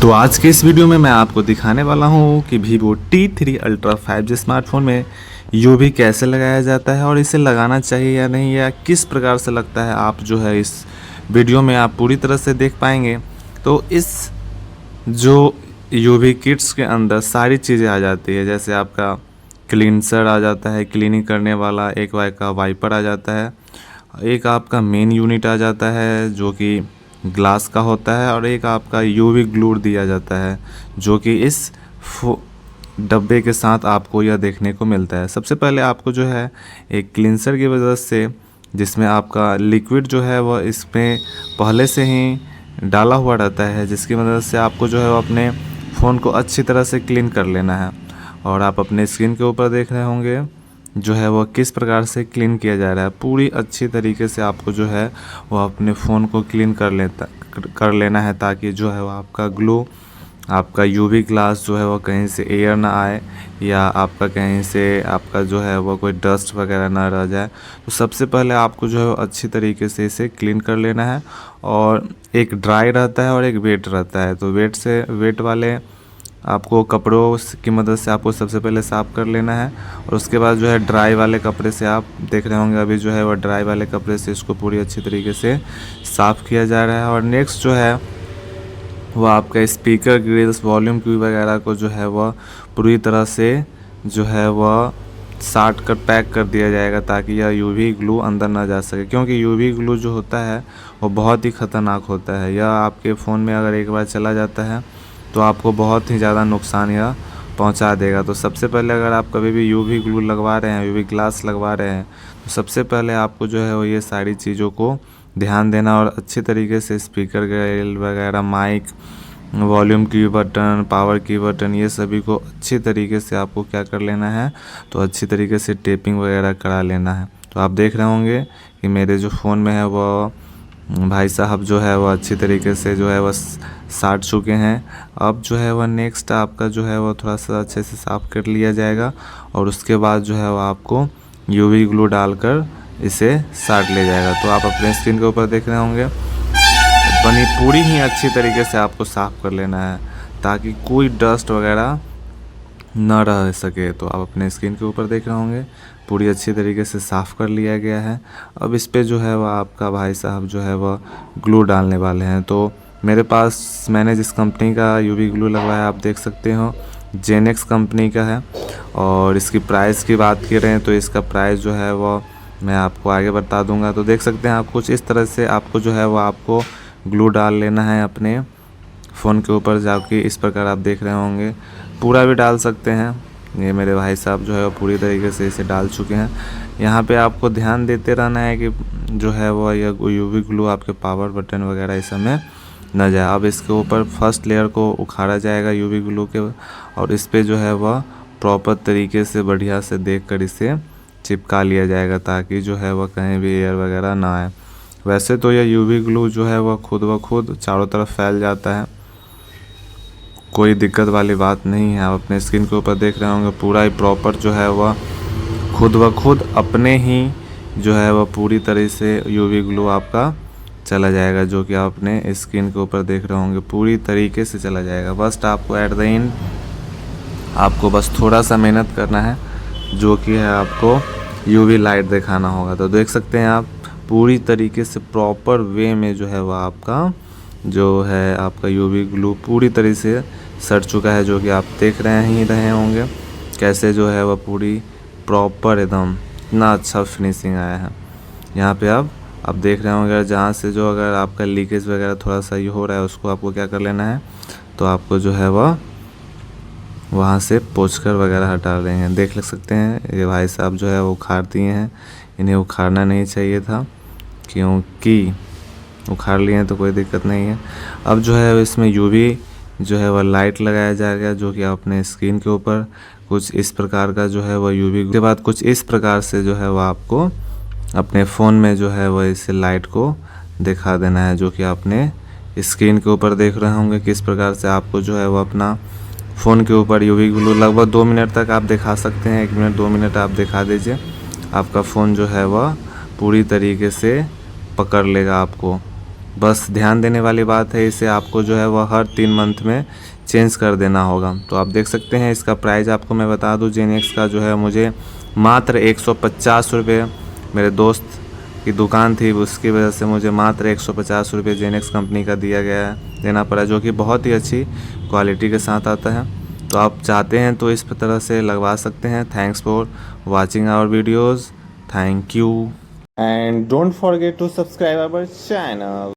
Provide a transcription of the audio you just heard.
तो आज के इस वीडियो में मैं आपको दिखाने वाला हूँ कि Vivo T3 Ultra 5G smartphone में यूवी कैसे लगाया जाता है और इसे लगाना चाहिए या नहीं, या किस प्रकार से लगता है, आप जो है इस वीडियो में आप पूरी तरह से देख पाएंगे। तो इस जो यूवी किट्स के अंदर सारी चीज़ें आ जाती है, जैसे आपका क्लींसर आ जाता है, क्लीनिंग करने वाला, एक का वाइपर आ जाता है, एक आपका मेन यूनिट आ जाता है जो कि ग्लास का होता है, और एक आपका यूवी ग्लू दिया जाता है जो कि इस डब्बे के साथ आपको यह देखने को मिलता है। सबसे पहले आपको जो है एक क्लींसर की वजह से, जिसमें आपका लिक्विड जो है वह इसमें पहले से ही डाला हुआ रहता है, जिसकी मदद से आपको जो है वो अपने फ़ोन को अच्छी तरह से क्लीन कर लेना है। और आप अपने स्क्रीन के ऊपर देख रहे होंगे जो है वो किस प्रकार से क्लीन किया जा रहा है। पूरी अच्छी तरीके से आपको जो है वो अपने फ़ोन को क्लीन कर लेना है, ताकि जो है वो आपका ग्लू, आपका यूवी ग्लास जो है वो कहीं से एयर ना आए, या आपका कहीं से आपका जो है वो कोई डस्ट वगैरह ना रह जाए। तो सबसे पहले आपको जो है वो अच्छी तरीके से इसे क्लीन कर लेना है। और एक ड्राई रहता है और एक वेट रहता है, तो वेट वाले आपको कपड़ों की मदद से आपको सबसे पहले साफ़ कर लेना है, और उसके बाद जो है ड्राई वाले कपड़े से, आप देख रहे होंगे अभी जो है वो ड्राई वाले कपड़े से इसको पूरी अच्छी तरीके से साफ़ किया जा रहा है। और नेक्स्ट जो है वो आपका स्पीकर ग्रिल्स, वॉल्यूम क्यू वगैरह को जो है वह पूरी तरह से जो है वह साट कर पैक कर दिया जाएगा, ताकि यह यूवी ग्लू अंदर ना जा सके, क्योंकि यूवी ग्लू जो होता है वो बहुत ही ख़तरनाक होता है। यह आपके फ़ोन में अगर एक बार चला जाता है तो आपको बहुत ही ज़्यादा नुकसान यह पहुंचा देगा। तो सबसे पहले अगर आप कभी भी यूवी ग्लू लगवा रहे हैं, यूवी ग्लास लगवा रहे हैं, तो सबसे पहले आपको जो है वो ये सारी चीज़ों को ध्यान देना, और अच्छी तरीके से स्पीकर ग्रिल वगैरह, माइक, वॉल्यूम की बटन, पावर की बटन, ये सभी को अच्छी तरीके से आपको क्या कर लेना है, तो अच्छी तरीके से टेपिंग वगैरह करा लेना है। तो आप देख रहे होंगे कि मेरे जो फ़ोन में है वो भाई साहब जो है वो अच्छी तरीके से जो है वह साट चुके हैं। अब जो है वह नेक्स्ट आपका जो है वो थोड़ा सा अच्छे से साफ़ कर लिया जाएगा, और उसके बाद जो है वो आपको यूवी ग्लू डालकर इसे साट लिया जाएगा। तो आप अपने स्क्रीन के ऊपर देख रहे होंगे, बनी पूरी ही अच्छी तरीके से आपको साफ़ कर लेना है, ताकि कोई डस्ट वगैरह ना रह सके। तो आप अपने स्क्रीन के ऊपर देख रहे होंगे पूरी अच्छी तरीके से साफ़ कर लिया गया है। अब इस पे जो है वह आपका भाई साहब जो है वह ग्लू डालने वाले हैं। तो मेरे पास मैंने जिस कंपनी का यूवी ग्लू लगवाया आप देख सकते हो, जेनेक्स कंपनी का है। और इसकी प्राइस की बात की रहे हैं तो इसका प्राइस जो है वह मैं आपको आगे बता दूंगा। तो देख सकते हैं आप कुछ इस तरह से आपको जो है वो आपको ग्लू डाल लेना है अपने फ़ोन के ऊपर जाके, इस प्रकार आप देख रहे होंगे। पूरा भी डाल सकते हैं, ये मेरे भाई साहब जो है वो पूरी तरीके से इसे डाल चुके हैं। यहाँ पे आपको ध्यान देते रहना है कि जो है वो यह यूवी ग्लू आपके पावर बटन वगैरह इस समय न जाए। अब इसके ऊपर फर्स्ट लेयर को उखाड़ा जाएगा यूवी ग्लू के, और इस पे जो है वह प्रॉपर तरीके से बढ़िया से देखकर इसे चिपका लिया जाएगा, ताकि जो है वह कहीं भी एयर वगैरह ना आए। वैसे तो यह यूवी ग्लू जो है वह खुद ब खुद चारों तरफ फैल जाता है, कोई दिक्कत वाली बात नहीं है। आप अपने स्क्रीन के ऊपर देख रहे होंगे पूरा ही प्रॉपर जो है वह खुद ब खुद अपने ही जो है वह पूरी तरह से यूवी ग्लू आपका चला जाएगा, जो कि आप अपने स्क्रीन के ऊपर देख रहे होंगे पूरी तरीके से चला जाएगा। बस आपको एट द एंड आपको बस थोड़ा सा मेहनत करना है, जो कि है आपको यूवी लाइट दिखाना होगा। तो देख सकते हैं आप पूरी तरीके से प्रॉपर वे में जो है वह आपका जो है आपका यूवी ग्लू पूरी तरह से सट चुका है, जो कि आप देख रहे होंगे कैसे जो है वह पूरी प्रॉपर एकदम इतना अच्छा फिनिशिंग आया है। यहाँ पे आप देख रहे होंगे जहाँ से जो अगर आपका लीकेज वगैरह थोड़ा सा ये हो रहा है, उसको आपको क्या कर लेना है, तो आपको जो है वह वहाँ से पोंछकर वगैरह हटा रहे हैं। देख सकते हैं ये भाई साहब जो है वो उखाड़ दिए हैं, इन्हें उखाड़ना नहीं चाहिए था, क्योंकि उखाड़ लिए हैं तो कोई दिक्कत नहीं है। अब जो है इसमें यूवी जो है वह लाइट लगाया जाएगा, जो कि अपने स्क्रीन के ऊपर कुछ इस प्रकार का जो है वह यूवी के बाद कुछ इस प्रकार से जो है वह आपको अपने फ़ोन में जो है वह इसे लाइट को दिखा देना है, जो कि आपने स्क्रीन के ऊपर देख रहे होंगे किस प्रकार से आपको जो है वह अपना फ़ोन के ऊपर यूवी ग्लू लगभग 2 मिनट तक आप दिखा सकते हैं। 1 मिनट 2 मिनट आप दिखा दीजिए, आपका फ़ोन जो है वह पूरी तरीके से पकड़ लेगा आपको बस ध्यान देने वाली बात है, इसे आपको जो है वह हर 3 मंथ में चेंज कर देना होगा। तो आप देख सकते हैं इसका प्राइस आपको मैं बता दूं, जेनिक्स का जो है मुझे मात्र 150 रुपये, मेरे दोस्त की दुकान थी उसकी वजह से मुझे मात्र 150 रुपये जेनिक्स कंपनी का देना पड़ा, जो कि बहुत ही अच्छी क्वालिटी के साथ आता है। तो आप चाहते हैं तो इस तरह से लगवा सकते हैं। Thanks for watching our videos, thank you, and don't forget to subscribe our channel.